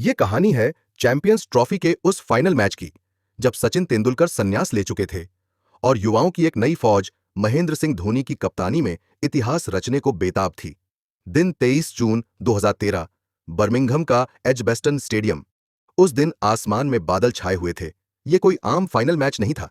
ये कहानी है चैंपियंस ट्रॉफी के उस फाइनल मैच की, जब सचिन तेंदुलकर संन्यास ले चुके थे और युवाओं की एक नई फौज महेंद्र सिंह धोनी की कप्तानी में इतिहास रचने को बेताब थी। दिन 23 जून 2013, बर्मिंघम का एजबेस्टन स्टेडियम। उस दिन आसमान में बादल छाए हुए थे। ये कोई आम फाइनल मैच नहीं था।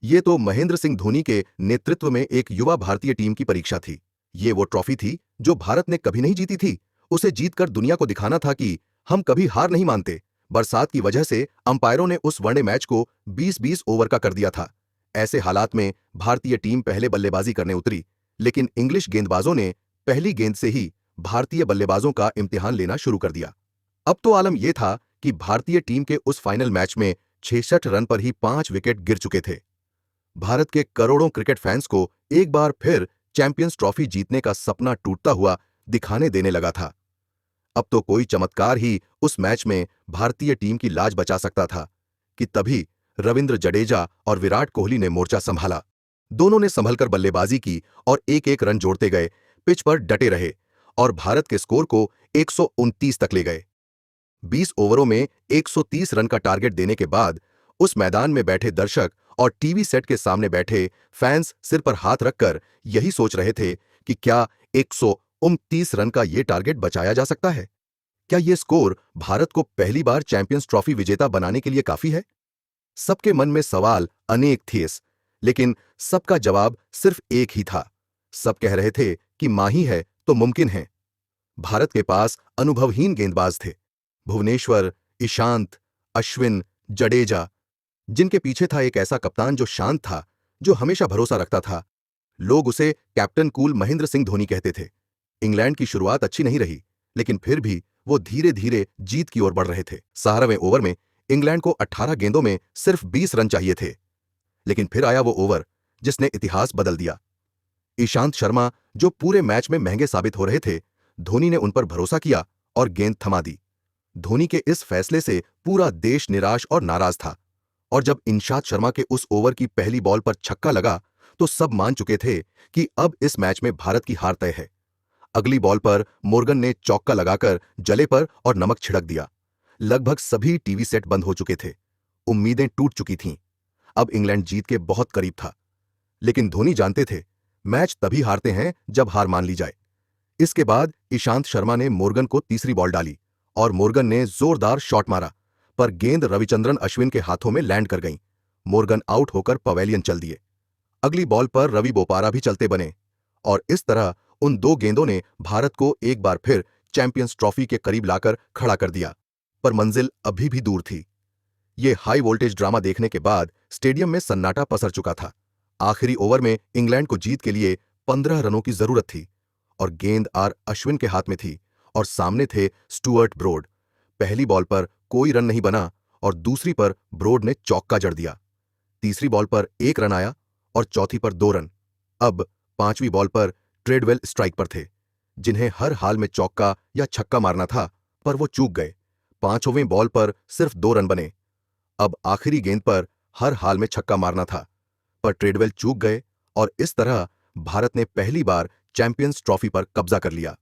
ये तो महेंद्र सिंह धोनी के नेतृत्व में एक युवा भारतीय टीम की परीक्षा थी। ये वो ट्रॉफी थी जो भारत ने कभी नहीं जीती थी। उसे जीतकर दुनिया को दिखाना था कि हम कभी हार नहीं मानते। बरसात की वजह से अंपायरों ने उस वनडे मैच को 20-20 ओवर का कर दिया था। ऐसे हालात में भारतीय टीम पहले बल्लेबाजी करने उतरी, लेकिन इंग्लिश गेंदबाजों ने पहली गेंद से ही भारतीय बल्लेबाजों का इम्तिहान लेना शुरू कर दिया। अब तो आलम यह था कि भारतीय टीम के उस फाइनल मैच में 66 रन पर ही 5 विकेट गिर चुके थे। भारत के करोड़ों क्रिकेट फैंस को एक बार फिर चैंपियंस ट्रॉफी जीतने का सपना टूटता हुआ दिखाने देने लगा था। अब तो कोई चमत्कार ही उस मैच में भारतीय टीम की लाज बचा सकता था कि तभी रविंद्र जडेजा और विराट कोहली ने मोर्चा संभाला। दोनों ने संभलकर बल्लेबाजी की और एक-एक रन जोड़ते गए, पिच पर डटे रहे और भारत के स्कोर को 129 तक ले गए। 20 ओवरों में 130 रन का टारगेट देने के बाद उस मैदान में बैठे दर्शक और टीवी सेट के सामने बैठे फैंस सिर पर हाथ रखकर यही सोच रहे थे कि क्या 129 रन का ये टारगेट बचाया जा सकता है? क्या ये स्कोर भारत को पहली बार चैंपियंस ट्रॉफी विजेता बनाने के लिए काफी है? सबके मन में सवाल अनेक थे, लेकिन सबका जवाब सिर्फ एक ही था। सब कह रहे थे कि मां ही है तो मुमकिन है। भारत के पास अनुभवहीन गेंदबाज थे, भुवनेश्वर, ईशांत, अश्विन, जडेजा, जिनके पीछे था एक ऐसा कप्तान जो शांत था, जो हमेशा भरोसा रखता था। लोग उसे कैप्टन कूल महेंद्र सिंह धोनी कहते थे। इंग्लैंड की शुरुआत अच्छी नहीं रही, लेकिन फिर भी वो धीरे धीरे जीत की ओर बढ़ रहे थे। 17वें ओवर में इंग्लैंड को 18 गेंदों में सिर्फ 20 रन चाहिए थे, लेकिन फिर आया वो ओवर जिसने इतिहास बदल दिया। ईशांत शर्मा, जो पूरे मैच में महंगे साबित हो रहे थे, धोनी ने उन पर भरोसा किया और गेंद थमा दी। धोनी के इस फैसले से पूरा देश निराश और नाराज था, और जब ईशांत शर्मा के उस ओवर की पहली बॉल पर छक्का लगा तो सब मान चुके थे कि अब इस मैच में भारत की हार तय है। अगली बॉल पर मोर्गन ने चौका लगाकर जले पर और नमक छिड़क दिया। लगभग सभी टीवी सेट बंद हो चुके थे। उम्मीदें टूट चुकी थीं। अब इंग्लैंड जीत के बहुत करीब था, लेकिन धोनी जानते थे मैच तभी हारते हैं जब हार मान ली जाए। इसके बाद ईशांत शर्मा ने मोर्गन को तीसरी बॉल डाली और मोर्गन ने जोरदार शॉट मारा, पर गेंद रविचंद्रन अश्विन के हाथों में लैंड कर गई। मोर्गन आउट होकर पवेलियन चल दिए। अगली बॉल पर रवि बोपारा भी चलते बने और इस तरह उन दो गेंदों ने भारत को एक बार फिर चैंपियंस ट्रॉफी के करीब लाकर खड़ा कर दिया, पर मंजिल अभी भी दूर थी। ये हाई वोल्टेज ड्रामा देखने के बाद स्टेडियम में सन्नाटा पसर चुका था। आखिरी ओवर में इंग्लैंड को जीत के लिए 15 रनों की जरूरत थी और गेंद आर अश्विन के हाथ में थी और सामने थे स्टुअर्ट ब्रॉड। पहली बॉल पर कोई रन नहीं बना और दूसरी पर ब्रॉड ने चौका जड़ दिया। तीसरी बॉल पर 1 रन आया और चौथी पर 2 रन। अब पांचवी बॉल पर ट्रेडवेल स्ट्राइक पर थे, जिन्हें हर हाल में चौका या छक्का मारना था, पर वो चूक गए। पांचवें बॉल पर सिर्फ 2 रन बने। अब आखिरी गेंद पर हर हाल में छक्का मारना था, पर ट्रेडवेल चूक गए और इस तरह भारत ने पहली बार चैंपियंस ट्रॉफी पर कब्जा कर लिया।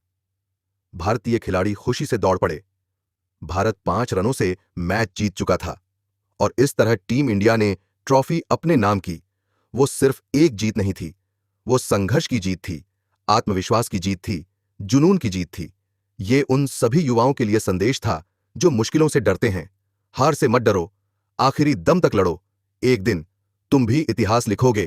भारतीय खिलाड़ी खुशी से दौड़ पड़े। भारत 5 रनों से मैच जीत चुका था और इस तरह टीम इंडिया ने ट्रॉफी अपने नाम की। वो सिर्फ एक जीत नहीं थी, वो संघर्ष की जीत थी, आत्मविश्वास की जीत थी, जुनून की जीत थी। ये उन सभी युवाओं के लिए संदेश था जो मुश्किलों से डरते हैं। हार से मत डरो, आखिरी दम तक लड़ो। एक दिन तुम भी इतिहास लिखोगे।